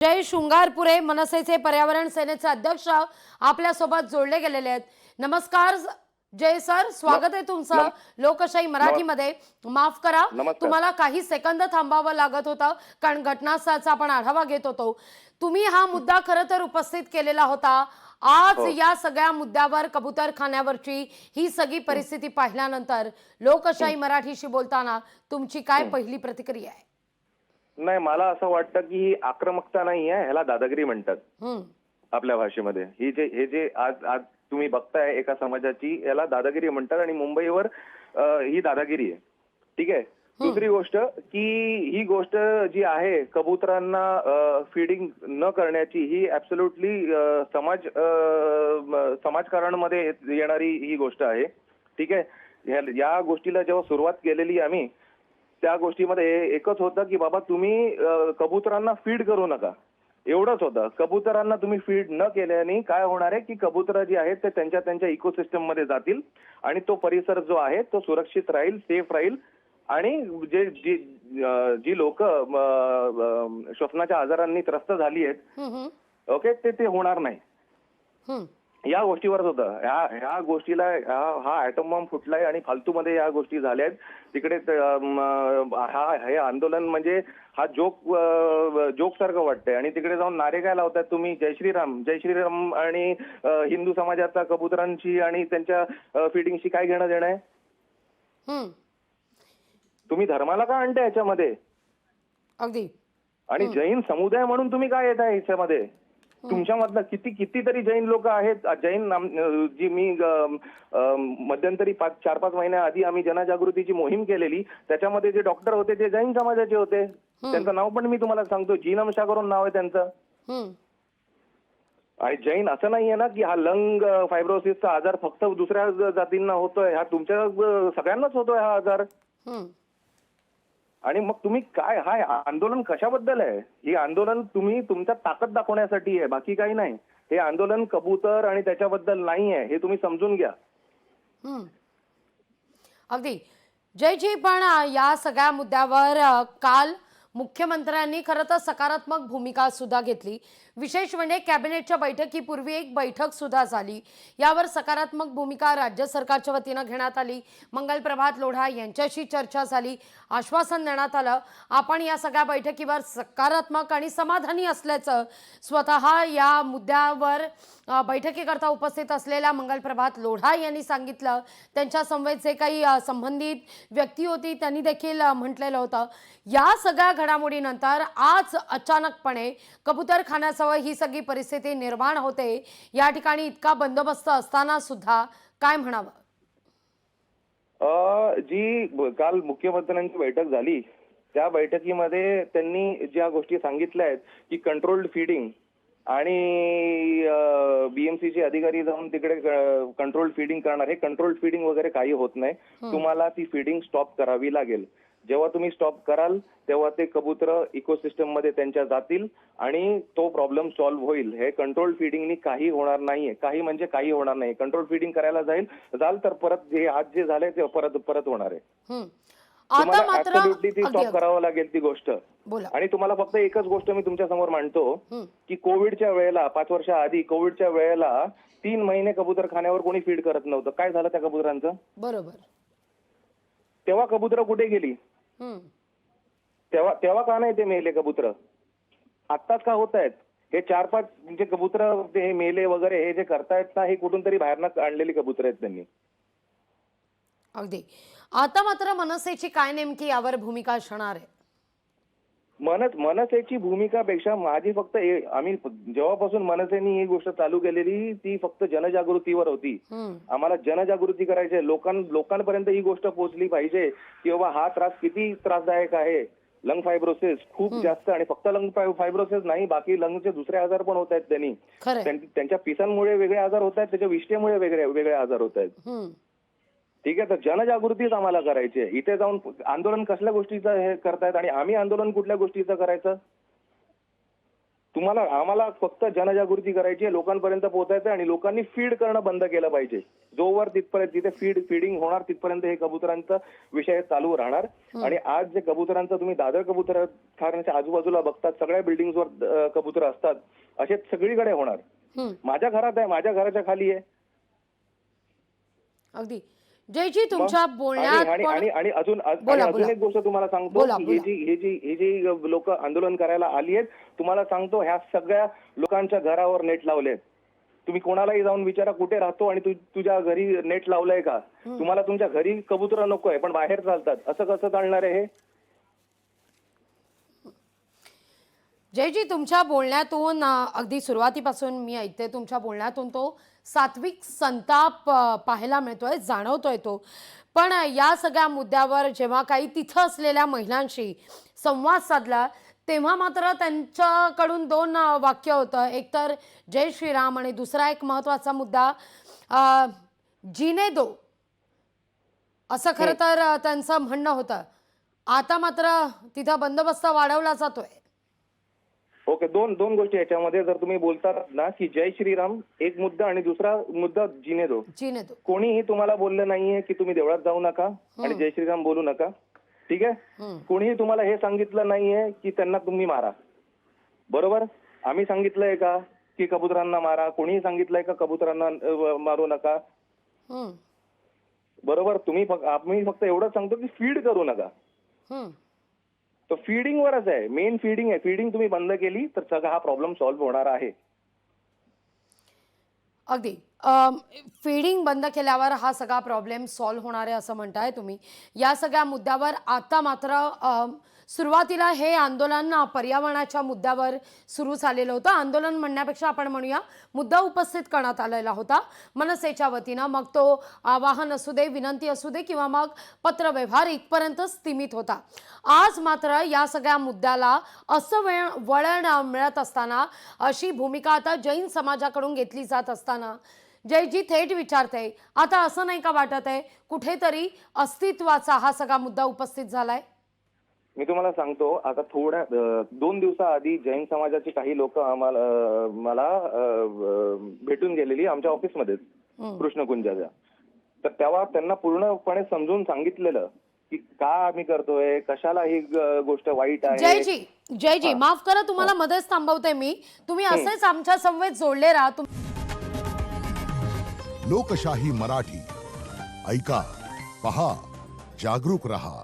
जय शृंगारपुरे मनसेचे पर्यावरण सेनेचे अध्यक्ष आपल्या सोबत जोडले गेलेले आहेत। नमस्कार जय सर, स्वागत आहे तुमचं लोकशाही मराठीमध्ये। माफ करा, तुम्हाला काही सेकंद थांबावं लागत होतं कारण घटनास्थळाचा आपण आढावा घेत होतो। तुम्ही हा मुद्दा खरं तर उपस्थित केलेला होता। आज या सगळ्या मुद्द्यावर कबूतरखान्यावरची ही सगळी परिस्थिती पाहिल्यानंतर लोकशाही मराठीशी बोलताना तुमची काय पहिली प्रतिक्रिया आहे? नाही, मला असं वाटतं की ही आक्रमकता नाही आहे, ह्याला दादागिरी म्हणतात आपल्या भाषेमध्ये। हे जे आज आज तुम्ही बघताय एका समाजाची, याला दादागिरी म्हणतात आणि मुंबईवर ही दादागिरी आहे। ठीक आहे। दुसरी गोष्ट की ही गोष्ट जी आहे कबुतरांना फीडिंग न करण्याची, ही ऍब्सोल्युटली समाजकारणामध्ये येणारी ही गोष्ट आहे। ठीक आहे। या गोष्टीला जेव्हा सुरुवात केलेली आम्ही, त्या गोष्टीमध्ये एकच होतं की बाबा तुम्ही कबुतरांना फीड करू नका, एवढंच होतं। कबुतरांना तुम्ही फीड न केल्याने काय होणार आहे की कबुतर जी आहेत ते त्यांच्या इकोसिस्टम मध्ये जातील आणि तो परिसर जो आहे तो सुरक्षित राहील, सेफ राहील आणि जी लोक श्वसनाच्या आजारांनी त्रस्त झाली आहेत, ओके, ते होणार नाही। या गोष्टीवरच होतं। ह्या गोष्टीला हा ऍटम बॉम्ब फुटलाय आणि फालतूमध्ये या गोष्टी झाल्यात। तिकडे हे आंदोलन म्हणजे हा जोक सारखं वाटतंय आणि तिकडे जाऊन नारे काय लावतात तुम्ही, जय श्रीराम जय श्रीराम, आणि हिंदू समाजाचा कबुतरांशी आणि त्यांच्या फिडिंगशी काय घेणं देणं आहे? तुम्ही धर्माला का आणताय याच्यामध्ये? अगदी। आणि जैन समुदाय म्हणून तुम्ही काय येताय याच्यामध्ये? तुमच्यामधलं कितीतरी जैन लोक आहेत। जैन जी मी मध्यंतरी 4-5 महिन्याआधी आम्ही जनजागृतीची मोहीम केलेली, त्याच्यामध्ये जे डॉक्टर होते ते जैन समाजाचे होते। त्यांचं नाव पण मी तुम्हाला सांगतो, जीनमशा करून नाव आहे त्यांचं। आणि जैन असं नाहीये ना की हा लंग फायब्रोसिसचा आजार फक्त दुसऱ्या जातींना होतोय, हा तुमच्या सगळ्यांनाच होतोय हा आजार। आणि मग तुम्ही काय, हा आंदोलन कशाबद्दल आहे? हे आंदोलन तुम्ही तुमच्या ताकद दाखवण्यासाठी आहे, बाकी काही नाही। हे आंदोलन कबूतर आणि त्याच्याबद्दल नाही आहे, हे तुम्ही समजून घ्या। अगदी जयजी, पण या सगळ्या मुद्द्यावर काल मुख्यमंत्र्यांनी खरं तर सकारात्मक भूमिका सुद्धा घेतली। विशेष म्हणजे कॅबिनेटच्या बैठकीपूर्वी एक बैठक सुद्धा झाली, यावर सकारात्मक भूमिका राज्य सरकारच्या वतीनं घेण्यात आली। मंगलप्रभात लोढा यांच्याशी चर्चा झाली, आश्वासन देण्यात आलं आपण या सगळ्या बैठकीवर सकारात्मक आणि समाधानी असल्याचं स्वतः या मुद्द्यावर बैठकीकरता उपस्थित असलेल्या मंगलप्रभात लोढा यांनी सांगितलं। त्यांच्या समवेत जे काही संबंधित व्यक्ती होती त्यांनी देखील म्हटलेलं होतं। या सगळ्या घडामोडीनंतर आज अचानकपणे कबूतरखान्यासह ही सगळी परिस्थिती निर्माण होते। या ठिकाणी इतका बंदोबस्त असताना सुद्धा काय म्हणावं? जी काल मुख्यमंत्र्यांची बैठक झाली, त्या बैठकीमध्ये त्यांनी ज्या गोष्टी सांगितल्या आहेत की कंट्रोल्ड फीडिंग आणि बीएमसीचे अधिकारी जाऊन तिकडे कंट्रोल्ड फीडिंग करणार। हे कंट्रोल्ड फीडिंग वगैरे काही होत नाही, तुम्हाला ती फीडिंग स्टॉप करावी लागेल। जेव्हा तुम्ही स्टॉप कराल तेव्हा ते कबूतर इकोसिस्टम मध्ये त्यांच्या जातील आणि तो प्रॉब्लेम सॉल्व्ह होईल। हे कंट्रोल फीडिंगनी काही होणार नाहीये, काही म्हणजे काही होणार नाही। कंट्रोल फीडिंग करायला जाल तर परत जे आज जे झाले ते परत होणार आहे। आता मात्र ती स्टॉप करावं लागेल ती गोष्ट। आणि तुम्हाला फक्त एकच गोष्ट मी तुमच्या समोर मांडतो की कोविडच्या वेळेला 5 वर्षाआधी कोविडच्या वेळेला 3 महिने कबूतरखान्यावर कोणी फीड करत नव्हतं। काय झालं त्या कबुतरांचं? बरोबर। तेव्हा कबूतर कुठे गेली? तेव्हा का नाही ते मेले कबूतर? आत्ताच का होत आहेत? हे 4-5 जे कबूतर ते मेले वगैरे हे जे करतायत ना, हे कुठून तरी बाहेरनं आणलेली कबूतर आहेत त्यांनी। अगदी। आता मात्र मनसेची काय नेमकी यावर भूमिका असणार आहे? मनसेची भूमिकापेक्षा माझी फक्त आम्ही जेव्हापासून मनसेनी ही गोष्ट चालू केलेली ती फक्त जनजागृतीवर होती। आम्हाला जनजागृती करायची, लोकांपर्यंत ही गोष्ट पोहोचली पाहिजे की बाबा हा त्रास किती त्रासदायक आहे। लंग फायब्रोसिस खूप जास्त, आणि फक्त लंग फायब्रोसिस नाही, बाकी लंगचे दुसरे आजार पण होत आहेत। त्यांच्या पिसांमुळे वेगळे आजार होत आहेत, त्याच्या विष्ठेमुळे वेगळे आजार होत आहेत। ठीक आहे, तर जनजागृतीच आम्हाला करायची आहे। इथे जाऊन आंदोलन कसल्या गोष्टीचं हे करतायत आणि आम्ही आंदोलन कुठल्या गोष्टीचं करायचं? तुम्हाला आम्हाला फक्त जनजागृती करायची आहे, लोकांपर्यंत पोहोचायचं आहे आणि लोकांनी फीड करणं बंद केलं पाहिजे. जोवर तिथपर्यंत जिथे फीडिंग होणार तिथपर्यंत हे कबुतरांचा विषय चालू राहणार. आणि आज जे कबुतरांचं तुम्ही दादर कबूतर खाण्याच्या आजूबाजूला बघतात, सगळ्या बिल्डिंगवर कबूतर असतात, असे सगळीकडे होणार. माझ्या घरात आहे, माझ्या घराच्या खाली आहे. अगदी जयजी तुमच्या बोलण्यात आणि अजून एक गोष्ट तुम्हाला सांगतो, ही जी लोक आंदोलन करायला आली आहेत, तुम्हाला सांगतो ह्या सगळ्या लोकांच्या घरावर नेट लावलेत. तुम्ही कोणालाही जाऊन विचारा कुठे राहतो आणि तुझ्या घरी नेट लावलंय का. तुम्हाला तुमच्या घरी कबूतर नकोय पण बाहेर चालतात, असं कसं चालणार आहे हे. जयजी तुमच्या बोलण्यातून अगदी सुरुवातीपासून मी ऐकते, तुमच्या बोलण्यातून तो सात्विक संताप पाहायला मिळतोय, जाणवतोय तो. पण या सगळ्या मुद्द्यावर जेव्हा काही तिथं असलेल्या महिलांशी संवाद साधला तेव्हा मात्र त्यांच्याकडून दोन वाक्य होतं. एक तर जय श्रीराम आणि दुसरा एक महत्त्वाचा मुद्दा जीने दो, असं खरं तर त्यांचं म्हणणं होतं. आता मात्र तिथं बंदोबस्त वाढवला जातोय. ओके, दोन गोष्टी याच्यामध्ये. जर तुम्ही बोलतात ना की जय श्रीराम एक मुद्दा आणि दुसरा मुद्दा जीने दो. कोणीही तुम्हाला बोललं नाहीये की तुम्ही देवळात जाऊ नका आणि जय श्रीराम बोलू नका, ठीक आहे. कोणीही तुम्हाला हे सांगितलं नाहीये की त्यांना तुम्ही मारा, बरोबर. आम्ही सांगितलंय का की कबुतरांना मारा? कोणीही सांगितलंय का कबुतरांना मारू नका? बरोबर. आम्ही फक्त एवढंच सांगतो की फीड करू नका. तो फीडिंग वरच आहे, मेन फीडिंग आहे. फीडिंग तुम्ही बंद केली तर सगळा हा प्रॉब्लेम सॉल्व्ह होणार आहे. अगदी फीडिंग बंद केल्यावर हा सगळा प्रॉब्लेम सॉल्व्ह होणार आहे असं म्हणताय तुम्ही. या सगळ्या मुद्द्यावर आता मात्र सुरुवातीला हे आंदोलन पर्यावरणाच्या मुद्द्यावर सुरू झालेलं होतं. आंदोलन म्हणण्यापेक्षा आपण म्हणूया मुद्दा उपस्थित करण्यात आलेला होता मनसेच्या वतीनं. मग तो आवाहन असू दे, विनंती असू दे किंवा मग पत्रव्यवहार इथपर्यंत सीमित होता. आज मात्र या सगळ्या मुद्द्याला असं वळण मिळत असताना, अशी भूमिका आता जैन समाजाकडून घेतली जात असताना जयजी थेट विचारते, आता असं नाही का वाटत आहे कुठेतरी अस्तित्वाचा हा सगळा मुद्दा उपस्थित झालाय? मी तुम्हाला सांगतो, आता थोड्या 2 दिवसाआधी जैन समाजाची काही लोक मला भेटून गेलेली आमच्या ऑफिसमध्येच कृष्णकुंजाच्या. तर तेव्हा त्यांना पूर्णपणे समजून सांगितलेलं की का आम्ही करतोय, कशाला ही गोष्ट वाईट आहे. जयजी माफ करा, तुम्हाला मध्येच थांबवते मी. तुम्ही असेच आमच्या समवेत जोडले राहा. लोकशाही मराठी ऐका, पहा, जागरूक रहा.